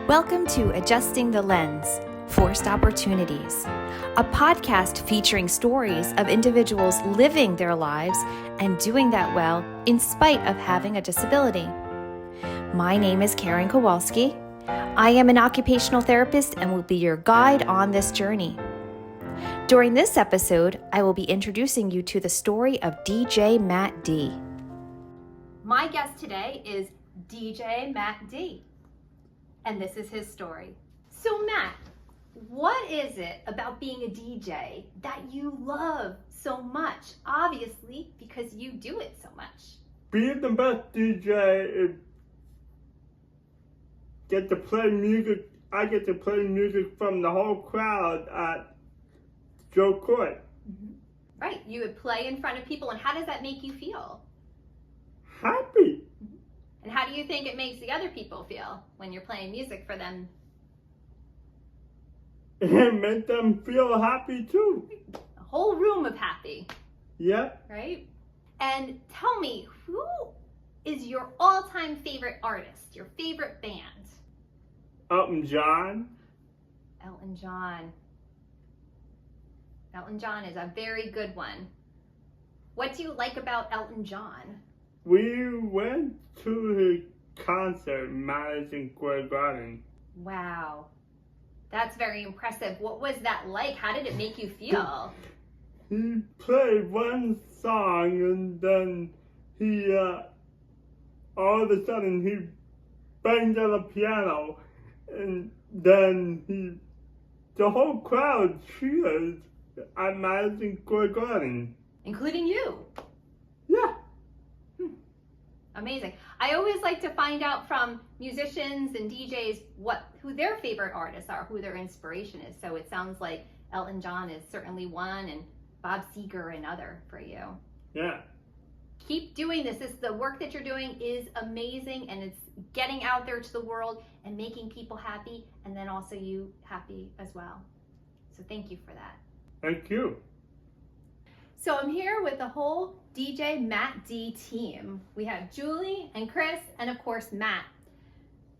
Welcome to Adjusting the Lens, Forced Opportunities, a podcast featuring stories of individuals living their lives and doing that well in spite of having a disability. My name is Karen Kowalski. I am an occupational therapist and will be your guide on this journey. During this episode, I will be introducing you to the story of DJ Matt D. My guest today is DJ Matt D. And this is his story. So Matt, what is it about being a DJ that you love so much? Obviously, because you do it so much. Being the best DJ is get to play music. I get to play music from the whole crowd at Joe Court. Mm-hmm. Right, you would play in front of people, and how does that make you feel? Happy. And how do you think it makes the other people feel when you're playing music for them? It makes them feel happy too. A whole room of happy. Yeah. Right? And tell me, who is your all-time favorite artist, your favorite band? Elton John. Elton John. Elton John is a very good one. What do you like about Elton John? We went to his concert in Madison Square Garden. Wow. That's very impressive. What was that like? How did it make you feel? He played one song and then he, all of a sudden he banged on the piano and then the whole crowd cheered at Madison Square Garden. Including you? Yeah. Amazing. I always like to find out from musicians and DJs who their favorite artists are, who their inspiration is. So it sounds like Elton John is certainly one, and Bob Seger another for you. Yeah. Keep doing this. The work that you're doing is amazing, and it's getting out there to the world and making people happy, and then also you happy as well. So thank you for that. Thank you. So I'm here with the whole DJ Matt D team. We have Julie and Chris and of course Matt.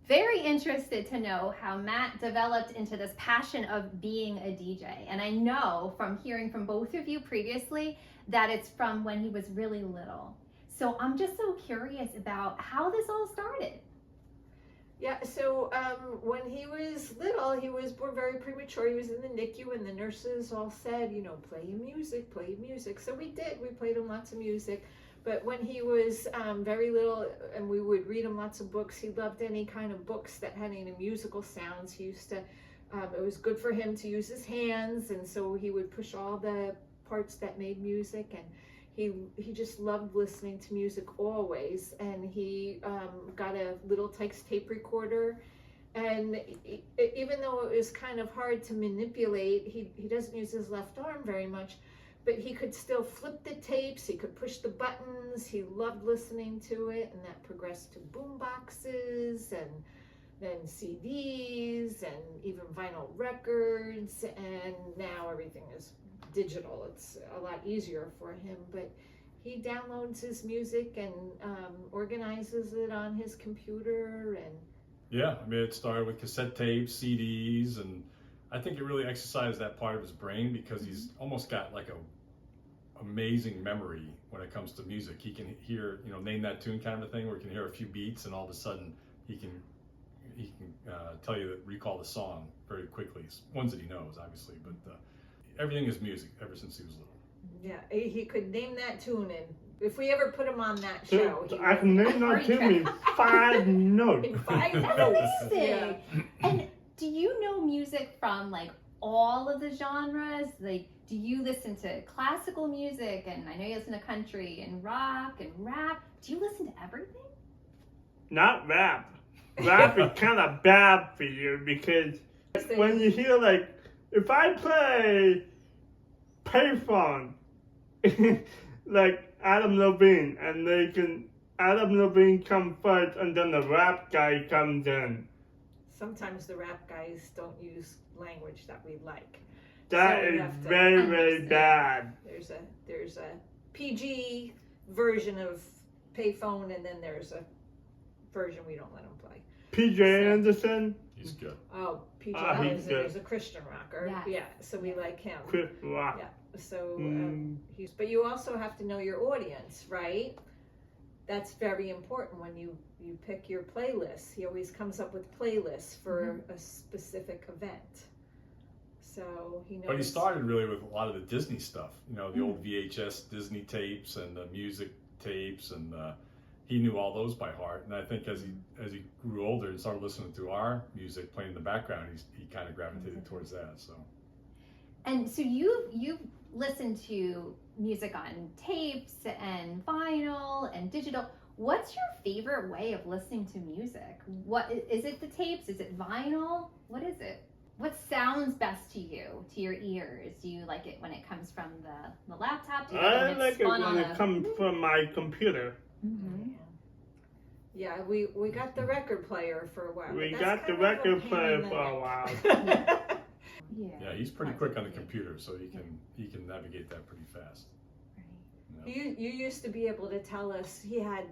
Very interested to know how Matt developed into this passion of being a DJ. And I know from hearing from both of you previously that it's from when he was really little. So I'm just so curious about how this all started. Yeah, so when he was little, he was born very premature. He was in the NICU, and the nurses all said, play your music, play your music. So we did. We played him lots of music. But when he was very little, and we would read him lots of books, he loved any kind of books that had any musical sounds. He used to, it was good for him to use his hands, and so he would push all the parts that made music, and he just loved listening to music always. And he got a little Tykes tape recorder, and even though it was kind of hard to manipulate, he doesn't use his left arm very much, but he could still flip the tapes, he could push the buttons, he loved listening to it, and that progressed to boom boxes, and then CDs, and even vinyl records, and now everything is digital. It's a lot easier for him, but he downloads his music and organizes it on his computer. And yeah, I mean, it started with cassette tapes, CDs, and I think it really exercised that part of his brain because he's almost got like a amazing memory when it comes to music. He can hear, name that tune kind of a thing, where he can hear a few beats and all of a sudden he can tell you, recall the song very quickly. Ones that he knows, obviously, but everything is music ever since he was little. Yeah, he could name that tune, and if we ever put him on that show, I can name that tune in 5 notes. That's amazing. Yeah. And do you know music from like all of the genres? Like, do you listen to classical music? And I know you listen to country and rock and rap. Do you listen to everything? Not rap. Rap is kind of bad for you because when you hear if I play Payphone, like Adam Levine, and Adam Levine come first, and then the rap guy comes in. Sometimes the rap guys don't use language that we like. That So we is have to very, very understand. bad. There's a PG version of Payphone, and then there's a version we don't let them play. PJ Anderson? He's good. Oh, PJ he's Hudson good. is a Christian rocker. Yes. Yeah, so we like him. Chris Rock. Yeah. So Mm. but you also have to know your audience, right? That's very important when you pick your playlist. He always comes up with playlists for a specific event. So he knows. But he started really with a lot of the Disney stuff, you know, the old VHS Disney tapes and the music tapes, and he knew all those by heart. And I think as he grew older and started listening to our music playing in the background, he kind of gravitated towards that. So. And so you've listened to music on tapes and vinyl and digital. What's your favorite way of listening to music? What is it? The tapes? Is it vinyl? What is it? What sounds best to you, to your ears? Do you like it when it comes from the laptop? Do you I when like it's it spun when on it comes from my computer. Mhm. Yeah, we got the record player for a while. We but got that's the kind of a record pain player in the for a neck. while. Yeah, he's pretty quick on the computer, so he can navigate that pretty fast. Right. You know? You used to be able to tell us, he had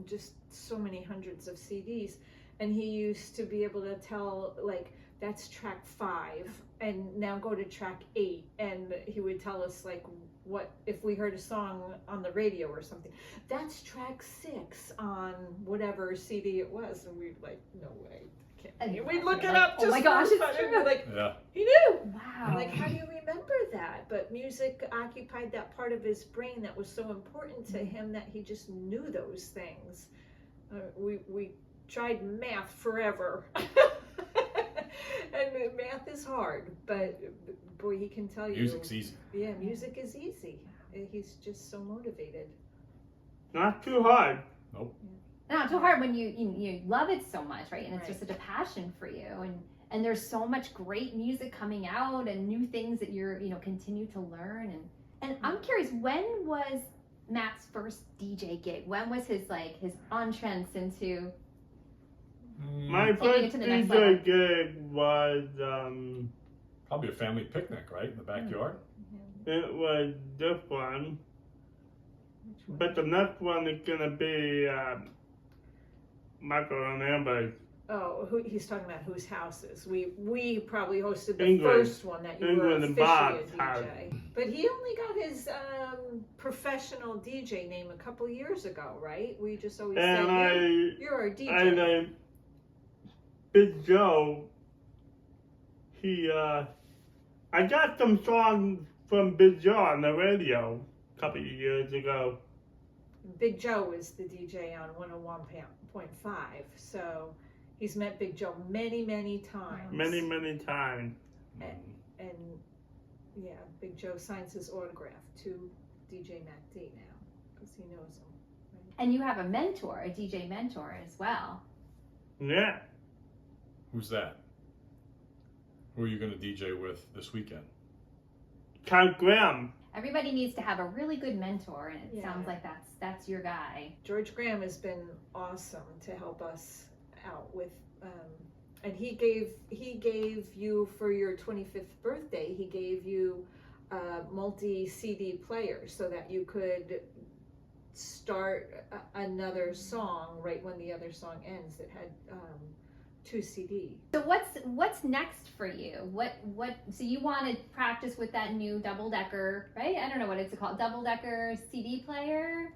just so many hundreds of CDs, and he used to be able to tell, like, that's track 5, and now go to track 8, and he would tell us, like, what if we heard a song on the radio or something, that's track 6 on whatever CD it was, and we'd like, no way, can't. And We'd look it like, up. oh Just my gosh, for it's fun, and true. we're like, Yeah. he knew. Wow. Like, how do you remember that? But music occupied that part of his brain that was so important to him that he just knew those things. We tried math forever. And math is hard, but boy, he can tell you. Music's easy. Yeah, music is easy. He's just so motivated. Not too hard. Not too hard when you love it so much, right? And it's Right. just such a passion for you, and there's so much great music coming out and new things that you're continue to learn. And I'm curious, when was Matt's first DJ gig? When was his entrance into My Taking it first to the next DJ level. gig was, Probably a family picnic, right, in the backyard. it was this one, Which one? but the next one is gonna be, Michael and Amber's. Oh, he's talking about whose houses. We probably hosted the England. first one that you England were and officially Bob's a house. DJ. But he only got his professional DJ name a couple years ago, right? We just always And said, you're our DJ. I named Big Joe. I got some songs from Big Joe on the radio a couple of years ago. Big Joe is the DJ on 101.5. So he's met Big Joe many, many times. Many, many times. And yeah, Big Joe signs his autograph to DJ Mac D now because he knows him. and you have a mentor, a DJ mentor as well. Yeah. Who's that? Who are you going to DJ with this weekend? Count Graham. Everybody needs to have a really good mentor, and it Yeah. sounds like that's your guy. George Graham has been awesome to help us out with, and he gave you for your 25th birthday. He gave you a multi-CD player so that you could start another song right when the other song ends. It had 2 CDs. So what's next for you? What so you want to practice with that new double-decker, right? I don't know what it's called, double-decker CD player?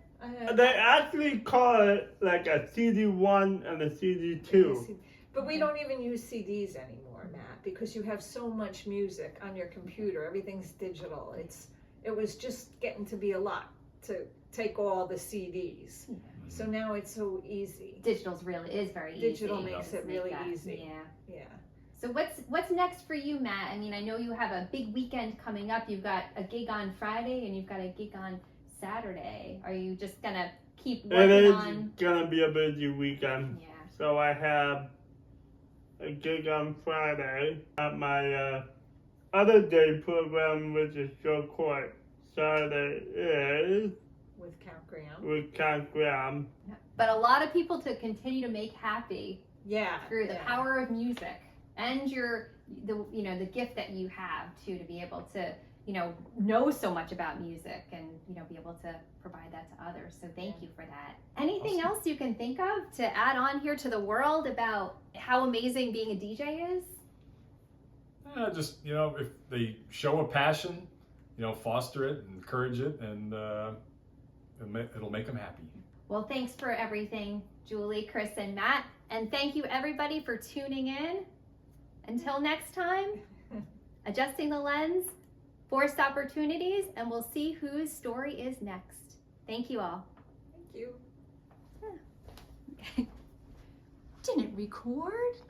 They actually call it like a CD1 and a CD2. But we don't even use CDs anymore, Matt, because you have so much music on your computer. Everything's digital. It was just getting to be a lot to take all the CDs. Yeah. So now it's so easy. Digital's really is very easy. Digital makes it Just really that, easy. Yeah. Yeah. So what's next for you, Matt? I mean, I know you have a big weekend coming up. You've got a gig on Friday and you've got a gig on Saturday. Are you just gonna keep It working is on? gonna be a busy weekend. Yeah. So I have a gig on Friday at my other day program, which is Show Court. Saturday is With Count Graham. with Count Graham. But a lot of people to continue to make happy Yeah. through the yeah. power of music and the gift that you have too, to be able to know so much about music and, be able to provide that to others. So thank you for that. Anything else you can think of to add on here to the world about how amazing being a DJ is? Just, if they show a passion, foster it, encourage it, and it'll make them happy. Well, thanks for everything, Julie, Chris, and Matt. And thank you, everybody, for tuning in. Until next time, adjusting the lens, forced opportunities, and we'll see whose story is next. Thank you all. Thank you. Okay. Didn't record.